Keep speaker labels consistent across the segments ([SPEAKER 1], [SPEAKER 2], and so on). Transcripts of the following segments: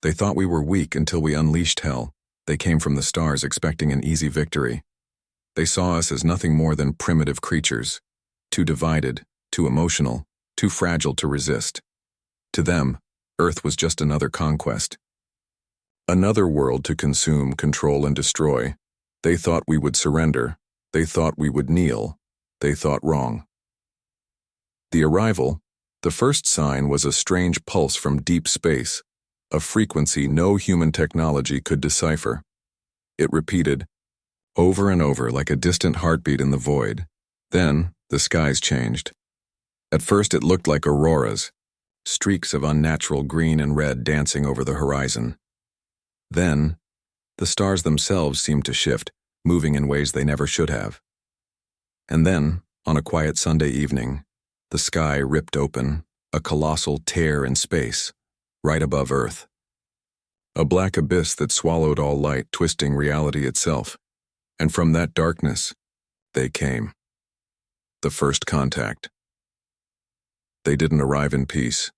[SPEAKER 1] They thought we were weak until we unleashed hell. They came from the stars expecting an easy victory. They saw us as nothing more than primitive creatures, too divided, too emotional, too fragile to resist. To them, Earth was just another conquest. Another world to consume, control, and destroy. They thought we would surrender. They thought we would kneel. They thought wrong. The arrival, the first sign, was a strange pulse from deep space, a frequency no human technology could decipher. It repeated, over and over like a distant heartbeat in the void. Then, the skies changed. At first it looked like auroras, streaks of unnatural green and red dancing over the horizon. Then, the stars themselves seemed to shift, moving in ways they never should have. And then, on a quiet Sunday evening, the sky ripped open, a colossal tear in space, right above Earth. A black abyss that swallowed all light, twisting reality itself. And from that darkness, they came. The first contact. They didn't arrive in peace.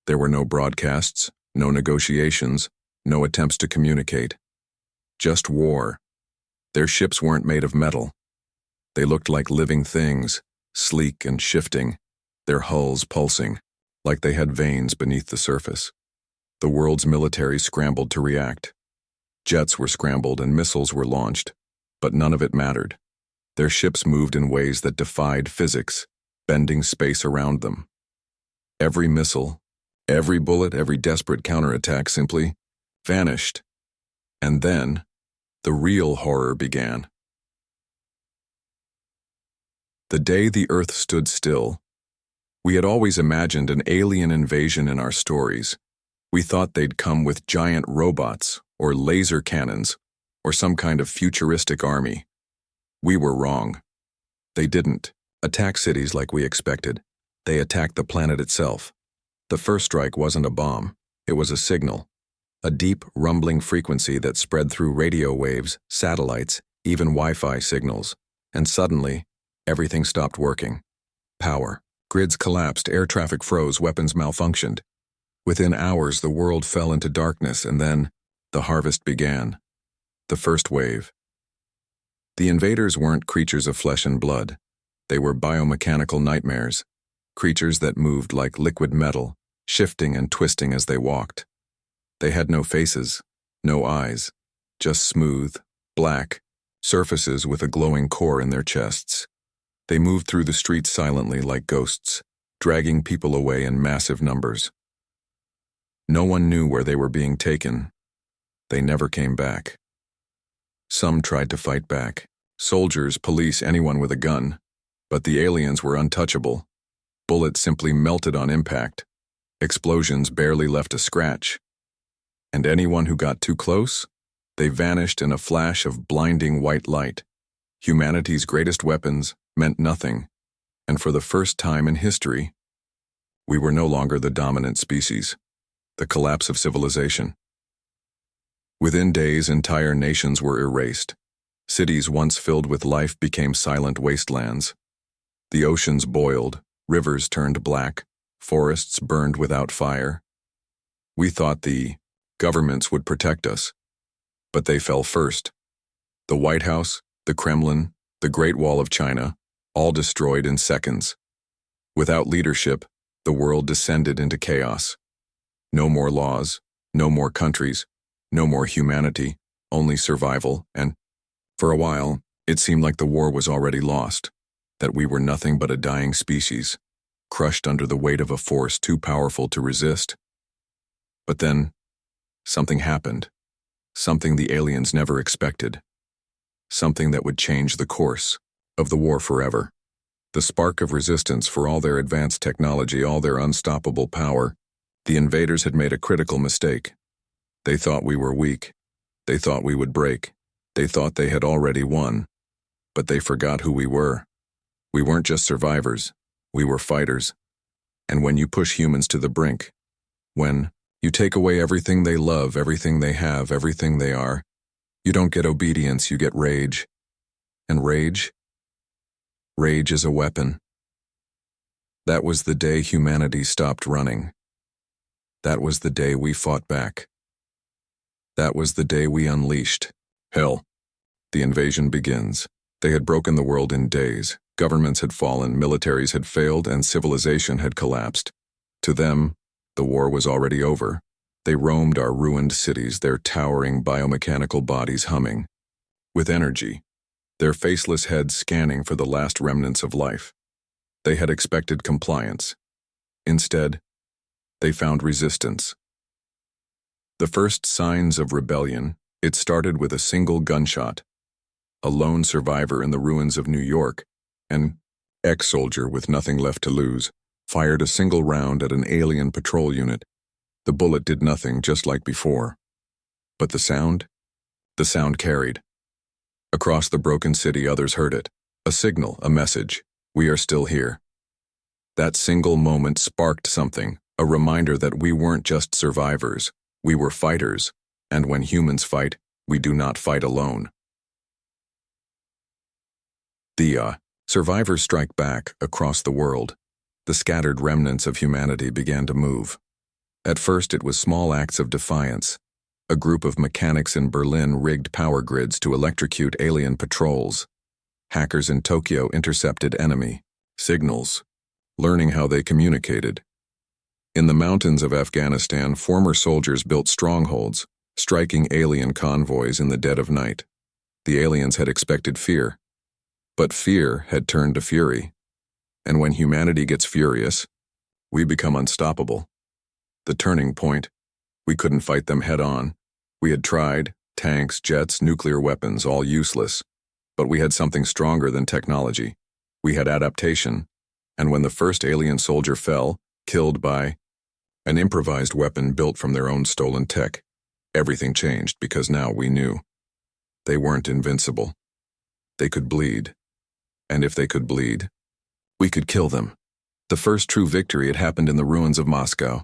[SPEAKER 1] There were no broadcasts, no negotiations, no attempts to communicate. Just war. Their ships weren't made of metal. They looked like living things, sleek and shifting, their hulls pulsing, like they had veins beneath the surface. The world's military scrambled to react. Jets were scrambled and missiles were launched, but none of it mattered. Their ships moved in ways that defied physics, bending space around them. Every missile, every bullet, every desperate counterattack simply vanished. And then, the real horror began. The day the Earth stood still. We had always imagined an alien invasion in our stories. We thought they'd come with giant robots, or laser cannons, or some kind of futuristic army. We were wrong. They didn't attack cities like we expected. They attacked the planet itself. The first strike wasn't a bomb. It was a signal. A deep, rumbling frequency that spread through radio waves, satellites, even Wi-Fi signals. And suddenly, everything stopped working. Power. Grids collapsed, air traffic froze, weapons malfunctioned. Within hours, the world fell into darkness, and then, the harvest began. The first wave. The invaders weren't creatures of flesh and blood. They were biomechanical nightmares, creatures that moved like liquid metal, shifting and twisting as they walked. They had no faces, no eyes, just smooth, black, surfaces with a glowing core in their chests. They moved through the streets silently like ghosts, dragging people away in massive numbers. No one knew where they were being taken. They never came back. Some tried to fight back. Soldiers, police, anyone with a gun. But the aliens were untouchable. Bullets simply melted on impact. Explosions barely left a scratch. And anyone who got too close, they vanished in a flash of blinding white light. Humanity's greatest weapons meant nothing. And for the first time in history, we were no longer the dominant species. The collapse of civilization. Within days, entire nations were erased. Cities once filled with life became silent wastelands. The oceans boiled, rivers turned black, forests burned without fire. We thought the governments would protect us, but they fell first. The White House, the Kremlin, the Great Wall of China, all destroyed in seconds. Without leadership, the world descended into chaos. No more laws, no more countries, no more humanity, only survival, and, for a while, it seemed like the war was already lost, that we were nothing but a dying species, crushed under the weight of a force too powerful to resist. But then, something happened, something the aliens never expected, something that would change the course of the war forever. The spark of resistance for all their advanced technology, all their unstoppable power. The invaders had made a critical mistake. They thought we were weak. They thought we would break. They thought they had already won. But they forgot who we were. We weren't just survivors. We were fighters. And when you push humans to the brink, when you take away everything they love, everything they have, everything they are, you don't get obedience, you get rage. And rage? Rage is a weapon. That was the day humanity stopped running. That was the day we fought back. That was the day we unleashed hell. The invasion begins. They had broken the world in days. Governments had fallen, militaries had failed, and civilization had collapsed. To them, the war was already over. They roamed our ruined cities, their towering biomechanical bodies humming with energy, their faceless heads scanning for the last remnants of life. They had expected compliance. Instead, they found resistance. The first signs of rebellion, it started with a single gunshot. A lone survivor in the ruins of New York, an ex-soldier with nothing left to lose, fired a single round at an alien patrol unit. The bullet did nothing, just like before. But the sound? The sound carried. Across the broken city, others heard it. A signal, a message. We are still here. That single moment sparked something, a reminder that we weren't just survivors. We were fighters, and when humans fight, we do not fight alone. The survivors strike back across the world. The scattered remnants of humanity began to move. At first, it was small acts of defiance. A group of mechanics in Berlin rigged power grids to electrocute alien patrols. Hackers in Tokyo intercepted enemy signals, learning how they communicated. In the mountains of Afghanistan, former soldiers built strongholds, striking alien convoys in the dead of night. The aliens had expected fear, but fear had turned to fury. And when humanity gets furious, we become unstoppable. The turning point, we couldn't fight them head-on. We had tried, tanks, jets, nuclear weapons, all useless. But we had something stronger than technology. We had adaptation. And when the first alien soldier fell, killed by an improvised weapon built from their own stolen tech, everything changed because now we knew. They weren't invincible. They could bleed. And if they could bleed, we could kill them. The first true victory had happened in the ruins of Moscow.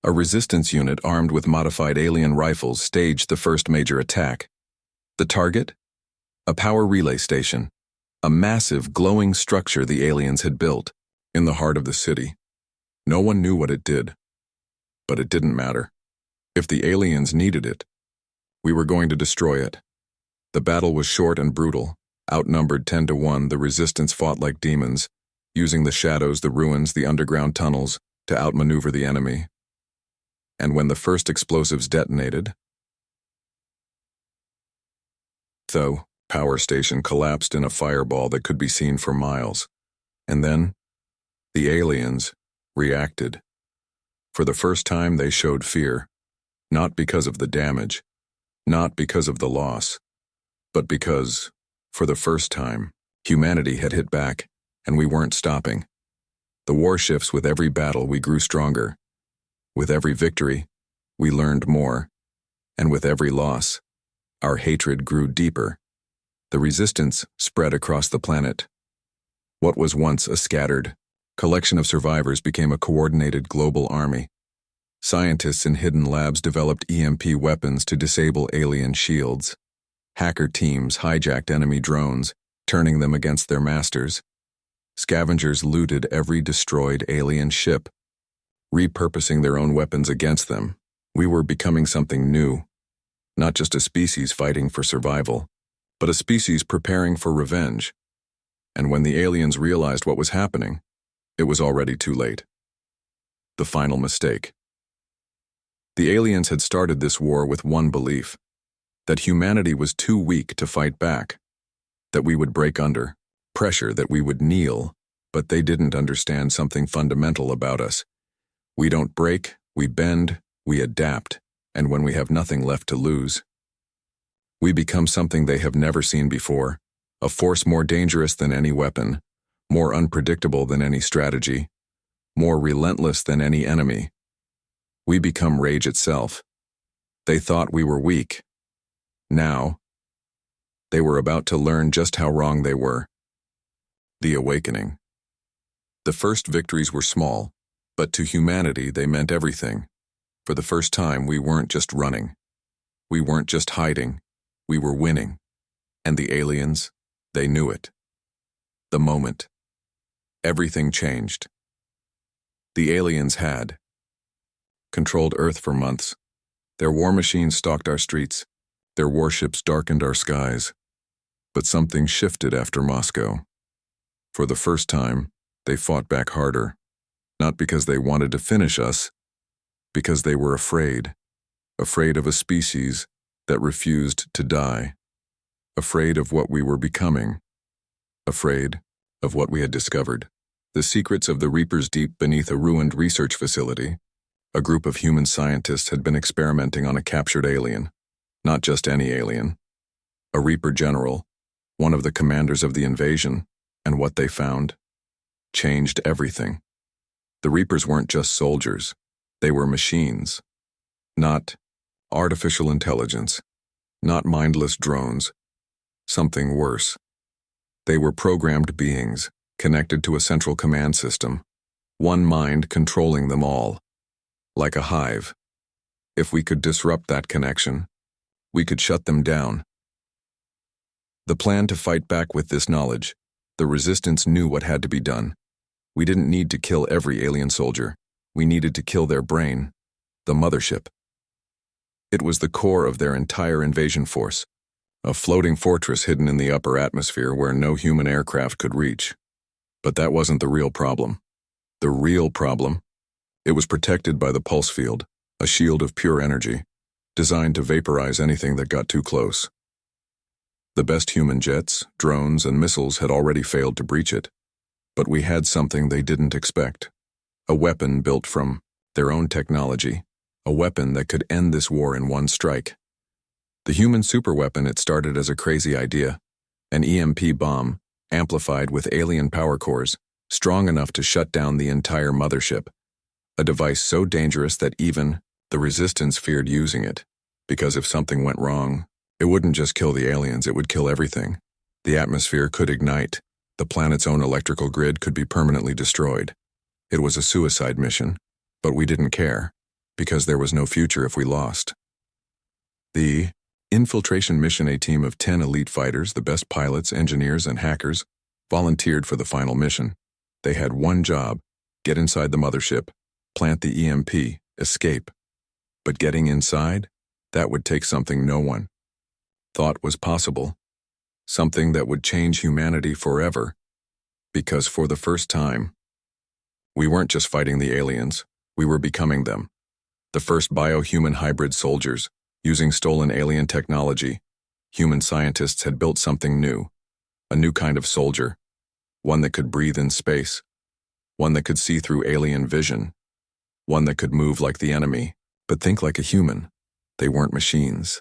[SPEAKER 1] A resistance unit armed with modified alien rifles staged the first major attack. The target? A power relay station. A massive, glowing structure the aliens had built in the heart of the city. No one knew what it did. But it didn't matter. If the aliens needed it, we were going to destroy it. The battle was short and brutal. Outnumbered 10-1, the resistance fought like demons, using the shadows, the ruins, the underground tunnels to outmaneuver the enemy. And when the first explosives detonated, the power station collapsed in a fireball that could be seen for miles. And then, the aliens reacted. For the first time, they showed fear, not because of the damage, not because of the loss, but because, for the first time, humanity had hit back, and we weren't stopping. The war shifts with every battle, we grew stronger. With every victory, we learned more. And with every loss, our hatred grew deeper. The resistance spread across the planet. What was once a scattered collection of survivors became a coordinated global army. Scientists in hidden labs developed EMP weapons to disable alien shields. Hacker teams hijacked enemy drones, turning them against their masters. Scavengers looted every destroyed alien ship, repurposing their own weapons against them. We were becoming something new, not just a species fighting for survival, but a species preparing for revenge. And when the aliens realized what was happening, it was already too late. The final mistake. The aliens had started this war with one belief, that humanity was too weak to fight back, that we would break under pressure, that we would kneel, but they didn't understand something fundamental about us. We don't break, we bend, we adapt, and when we have nothing left to lose, we become something they have never seen before, a force more dangerous than any weapon, more unpredictable than any strategy, more relentless than any enemy. We become rage itself. They thought we were weak. Now, they were about to learn just how wrong they were. The awakening. The first victories were small, but to humanity they meant everything. For the first time, we weren't just running. We weren't just hiding. We were winning. And the aliens, they knew it. The moment. Everything changed. The aliens had controlled Earth for months. Their war machines stalked our streets. Their warships darkened our skies. But something shifted after Moscow. For the first time, they fought back harder. Not because they wanted to finish us, because they were afraid. Afraid of a species that refused to die. Afraid of what we were becoming. Afraid of what we had discovered. The secrets of the Reapers deep beneath a ruined research facility. A group of human scientists had been experimenting on a captured alien. Not just any alien. A Reaper general, one of the commanders of the invasion, and what they found changed everything. The Reapers weren't just soldiers. They were machines. Not artificial intelligence. Not mindless drones. Something worse. They were programmed beings, connected to a central command system. One mind controlling them all. Like a hive. If we could disrupt that connection, we could shut them down. The plan to fight back with this knowledge, the resistance knew what had to be done. We didn't need to kill every alien soldier. We needed to kill their brain, the mothership. It was the core of their entire invasion force, a floating fortress hidden in the upper atmosphere where no human aircraft could reach. But that wasn't the real problem. The real problem, it was protected by the pulse field, a shield of pure energy, designed to vaporize anything that got too close. The best human jets, drones, and missiles had already failed to breach it, but we had something they didn't expect. A weapon built from their own technology, a weapon that could end this war in one strike. The human superweapon, it started as a crazy idea, an EMP bomb, amplified with alien power cores, strong enough to shut down the entire mothership. A device so dangerous that even the resistance feared using it, because if something went wrong, it wouldn't just kill the aliens, it would kill everything. The atmosphere could ignite. The planet's own electrical grid could be permanently destroyed. It was a suicide mission, but we didn't care, because there was no future if we lost. The infiltration mission, a team of 10 elite fighters, the best pilots, engineers, and hackers, volunteered for the final mission. They had one job: get inside the mothership, plant the EMP, escape. But getting inside, that would take something no one thought was possible. Something that would change humanity forever. Because for the first time, we weren't just fighting the aliens, we were becoming them. The first bio-human hybrid soldiers, using stolen alien technology. Human scientists had built something new. A new kind of soldier. One that could breathe in space. One that could see through alien vision. One that could move like the enemy, but think like a human. They weren't machines.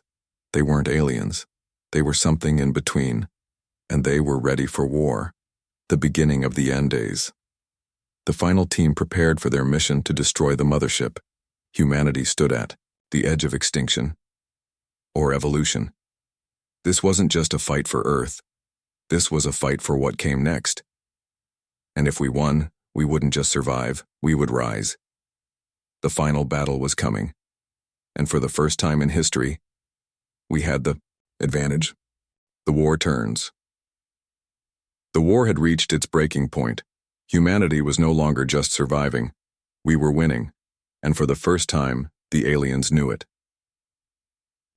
[SPEAKER 1] They weren't aliens. They were something in between. And they were ready for war. The beginning of the end days. The final team prepared for their mission to destroy the mothership. Humanity stood at the edge of extinction. Or evolution. This wasn't just a fight for Earth. This was a fight for what came next. And if we won, we wouldn't just survive, we would rise. The final battle was coming. And for the first time in history, we had the advantage. The war turns. The war had reached its breaking point. Humanity was no longer just surviving. We were winning. And for the first time, the aliens knew it.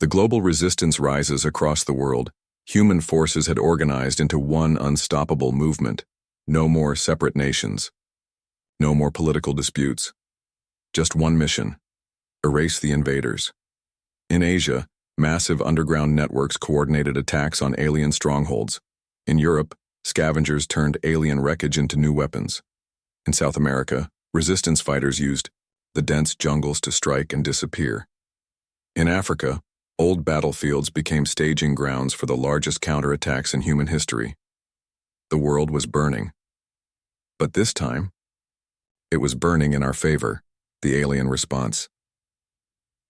[SPEAKER 1] The global resistance rises across the world. Human forces had organized into one unstoppable movement. No more separate nations. No more political disputes. Just one mission: erase the invaders. In Asia, massive underground networks coordinated attacks on alien strongholds. In Europe, scavengers turned alien wreckage into new weapons. In South America, resistance fighters used the dense jungles to strike and disappear. In Africa, old battlefields became staging grounds for the largest counterattacks in human history. The world was burning. But this time, it was burning in our favor, the alien response.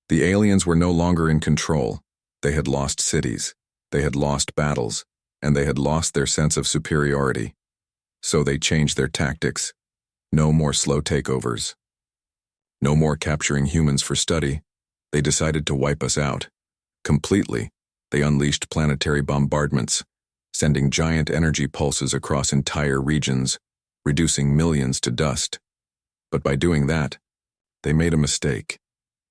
[SPEAKER 1] The aliens were no longer in control. They had lost cities, they had lost battles, and they had lost their sense of superiority. So they changed their tactics. No more slow takeovers. No more capturing humans for study. They decided to wipe us out. Completely, they unleashed planetary bombardments, sending giant energy pulses across entire regions, reducing millions to dust. But by doing that, they made a mistake.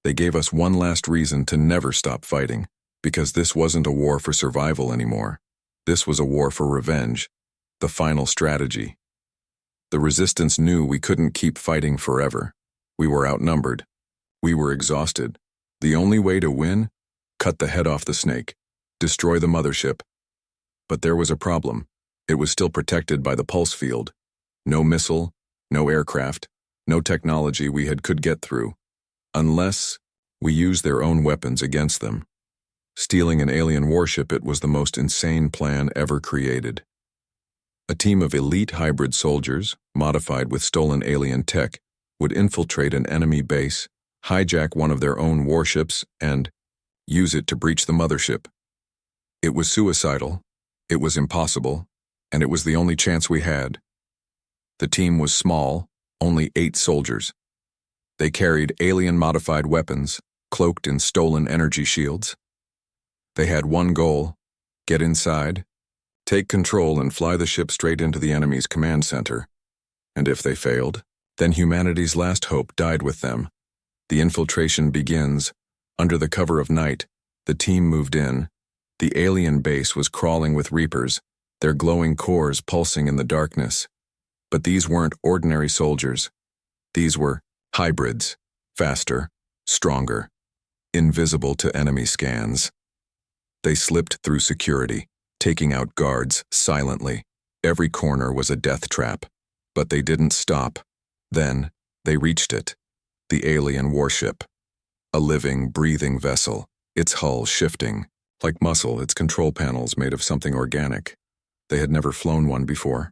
[SPEAKER 1] They gave us one last reason to never stop fighting, because this wasn't a war for survival anymore. This was a war for revenge, the final strategy. The resistance knew we couldn't keep fighting forever. We were outnumbered. We were exhausted. The only way to win? Cut the head off the snake. Destroy the mothership. But there was a problem. It was still protected by the pulse field. No missile, no aircraft, no technology we could get through. Unless we used their own weapons against them. Stealing an alien warship, it was the most insane plan ever created. A team of elite hybrid soldiers, modified with stolen alien tech, would infiltrate an enemy base, hijack one of their own warships, and use it to breach the mothership. It was suicidal, it was impossible, and it was the only chance we had. The team was small, only 8 soldiers. They carried alien-modified weapons, cloaked in stolen energy shields. They had one goal: get inside, take control and fly the ship straight into the enemy's command center. And if they failed, then humanity's last hope died with them. The infiltration begins. Under the cover of night, the team moved in. The alien base was crawling with Reapers, their glowing cores pulsing in the darkness. But these weren't ordinary soldiers. These were hybrids, faster, stronger, invisible to enemy scans. They slipped through security, taking out guards silently. Every corner was a death trap. But they didn't stop. Then, they reached it. The alien warship. A living, breathing vessel, its hull shifting. Like muscle, its control panels made of something organic. They had never flown one before.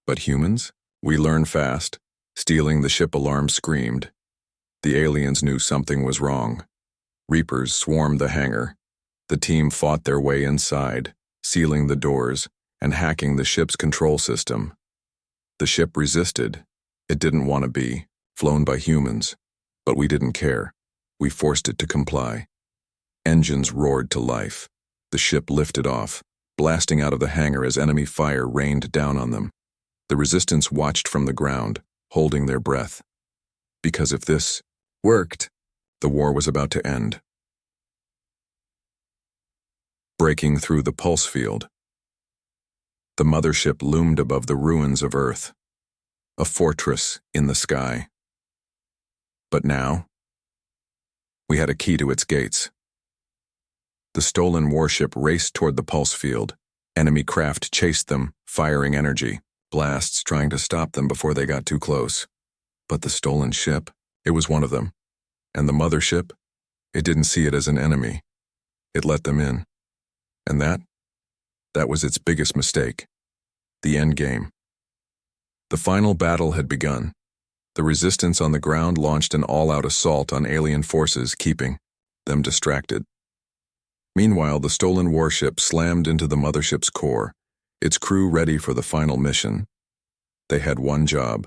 [SPEAKER 1] But humans? We learned fast. Stealing the ship alarm screamed. The aliens knew something was wrong. Reapers swarmed the hangar. The team fought their way inside, sealing the doors and hacking the ship's control system. The ship resisted. It didn't want to be flown by humans, but we didn't care. We forced it to comply. Engines roared to life. The ship lifted off, blasting out of the hangar as enemy fire rained down on them. The resistance watched from the ground, holding their breath. Because if this worked, the war was about to end. Breaking through the pulse field. The mothership loomed above the ruins of Earth, a fortress in the sky. But now, we had a key to its gates. The stolen warship raced toward the pulse field. Enemy craft chased them, firing energy, blasts trying to stop them before they got too close. But the stolen ship, it was one of them. And the mothership, it didn't see it as an enemy. It let them in. And that was its biggest mistake. The end game. The final battle had begun. The resistance on the ground launched an all-out assault on alien forces, keeping them distracted. Meanwhile, the stolen warship slammed into the mothership's core, its crew ready for the final mission. They had one job: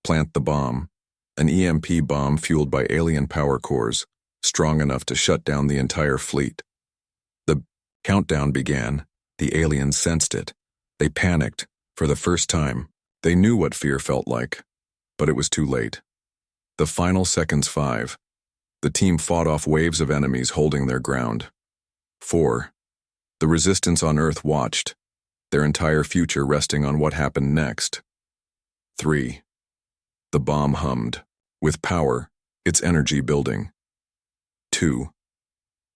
[SPEAKER 1] plant the bomb, an EMP bomb fueled by alien power cores, strong enough to shut down the entire fleet. The countdown began. The aliens sensed it. They panicked. For the first time, they knew what fear felt like. But it was too late. The final seconds 5. The team fought off waves of enemies holding their ground. 4. The resistance on Earth watched, their entire future resting on what happened next. 3. The bomb hummed. With power, its energy building. 2.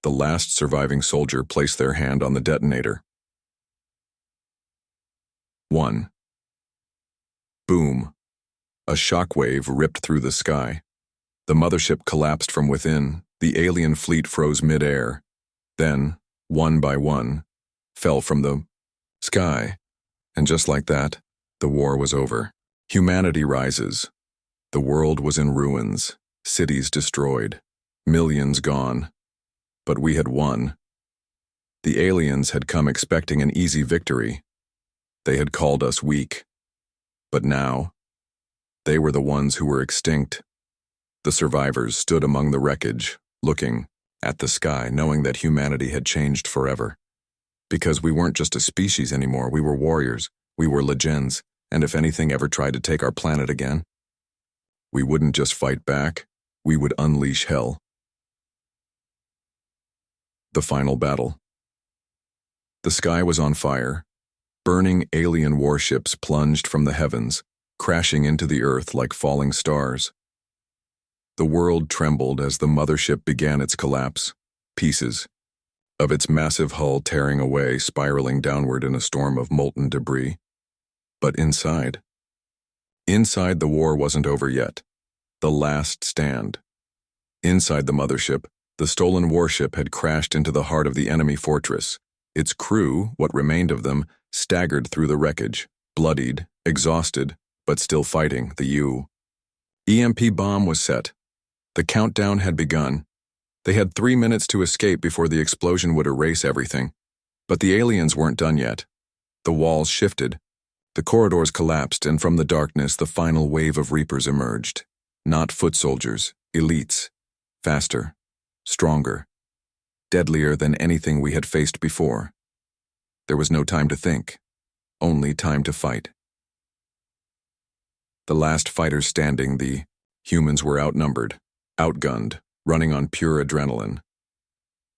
[SPEAKER 1] The last surviving soldier placed their hand on the detonator. 1. Boom. A shockwave ripped through the sky. The mothership collapsed from within. The alien fleet froze mid-air. Then, one by one, fell from the sky. And just like that, the war was over. Humanity rises. The world was in ruins, cities destroyed, millions gone. But we had won. The aliens had come expecting an easy victory. They had called us weak. But now, they were the ones who were extinct. The survivors stood among the wreckage, looking at the sky, knowing that humanity had changed forever. Because we weren't just a species anymore, we were warriors, we were legends, and if anything ever tried to take our planet again, we wouldn't just fight back, we would unleash hell. The final battle. The sky was on fire. Burning alien warships plunged from the heavens, crashing into the earth like falling stars. The world trembled as the mothership began its collapse, pieces of its massive hull tearing away, spiraling downward in a storm of molten debris. But inside the war wasn't over yet. The last stand. Inside the mothership, the stolen warship had crashed into the heart of the enemy fortress. Its crew, what remained of them, staggered through the wreckage, bloodied, exhausted, but still fighting. The EMP bomb was set. The countdown had begun. They had 3 minutes to escape before the explosion would erase everything. But the aliens weren't done yet. The walls shifted. The corridors collapsed, and from the darkness the final wave of Reapers emerged. Not foot soldiers, elites. Faster, stronger, deadlier than anything we had faced before. There was no time to think, only time to fight. The last fighters standing, the humans, were outnumbered, outgunned, running on pure adrenaline.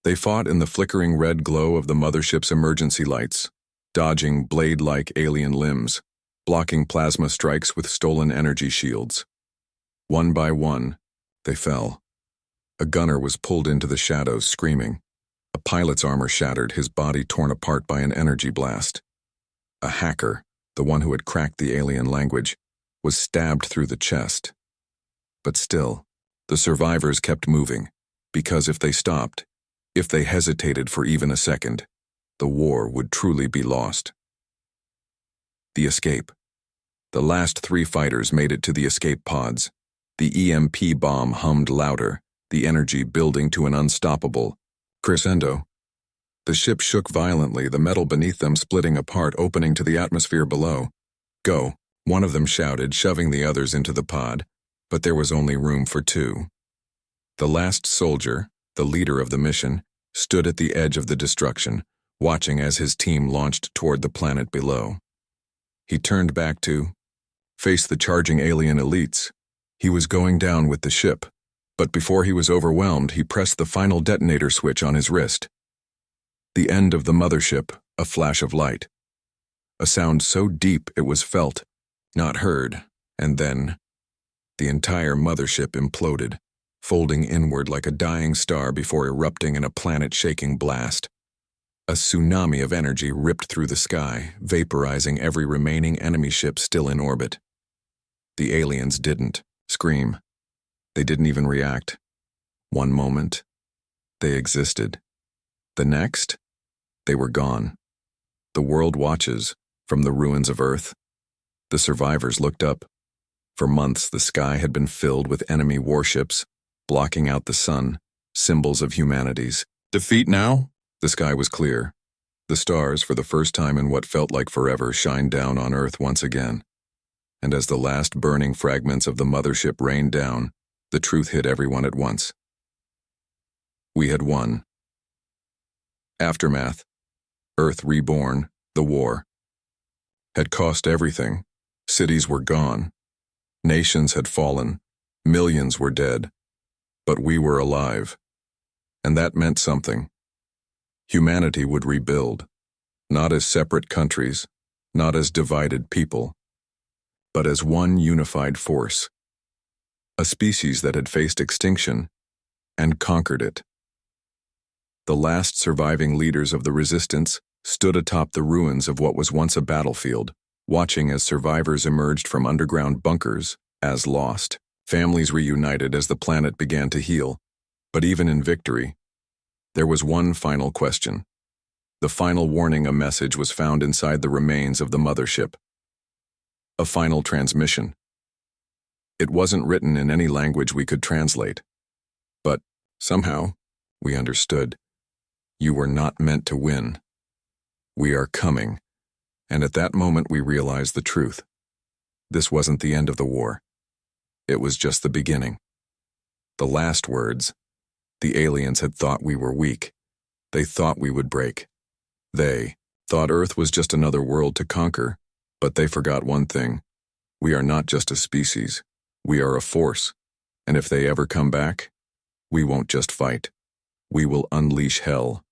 [SPEAKER 1] They fought in the flickering red glow of the mothership's emergency lights, dodging blade-like alien limbs, blocking plasma strikes with stolen energy shields. One by one, they fell. A gunner was pulled into the shadows, screaming. A pilot's armor shattered, his body torn apart by an energy blast. A hacker, the one who had cracked the alien language, was stabbed through the chest. But still, the survivors kept moving, because if they stopped, if they hesitated for even a second, the war would truly be lost. The escape. The last 3 fighters made it to the escape pods. The EMP bomb hummed louder, the energy building to an unstoppable crescendo. The ship shook violently, the metal beneath them splitting apart, opening to the atmosphere below. "Go," one of them shouted, shoving the others into the pod, but there was only room for 2. The last soldier, the leader of the mission, stood at the edge of the destruction, watching as his team launched toward the planet below. He turned back to face the charging alien elites. He was going down with the ship, but before he was overwhelmed, he pressed the final detonator switch on his wrist. The end of the mothership, a flash of light. A sound so deep it was felt, not heard, and then the entire mothership imploded, folding inward like a dying star before erupting in a planet-shaking blast. A tsunami of energy ripped through the sky, vaporizing every remaining enemy ship still in orbit. The aliens didn't scream. They didn't even react. One moment, they existed. The next, they were gone. The world watches from the ruins of Earth. The survivors looked up. For months, the sky had been filled with enemy warships, blocking out the sun, symbols of humanity's defeat. Now, the sky was clear. The stars, for the first time in what felt like forever, shined down on Earth once again. And as the last burning fragments of the mothership rained down, the truth hit everyone at once. We had won. Aftermath. Earth reborn, the war. Had cost everything. Cities were gone. Nations had fallen. Millions were dead. But we were alive. And that meant something. Humanity would rebuild. Not as separate countries, not as divided people, but as one unified force. A species that had faced extinction and conquered it. The last surviving leaders of the resistance stood atop the ruins of what was once a battlefield, watching as survivors emerged from underground bunkers as lost. Families reunited as the planet began to heal. But even in victory, there was one final question. The final warning, a message was found inside the remains of the mothership. A final transmission. It wasn't written in any language we could translate. But somehow, we understood. You were not meant to win. We are coming. And at that moment we realized the truth. This wasn't the end of the war. It was just the beginning. The last words. The aliens had thought we were weak. They thought we would break. They thought Earth was just another world to conquer, but they forgot one thing. We are not just a species. We are a force. And if they ever come back, we won't just fight. We will unleash hell.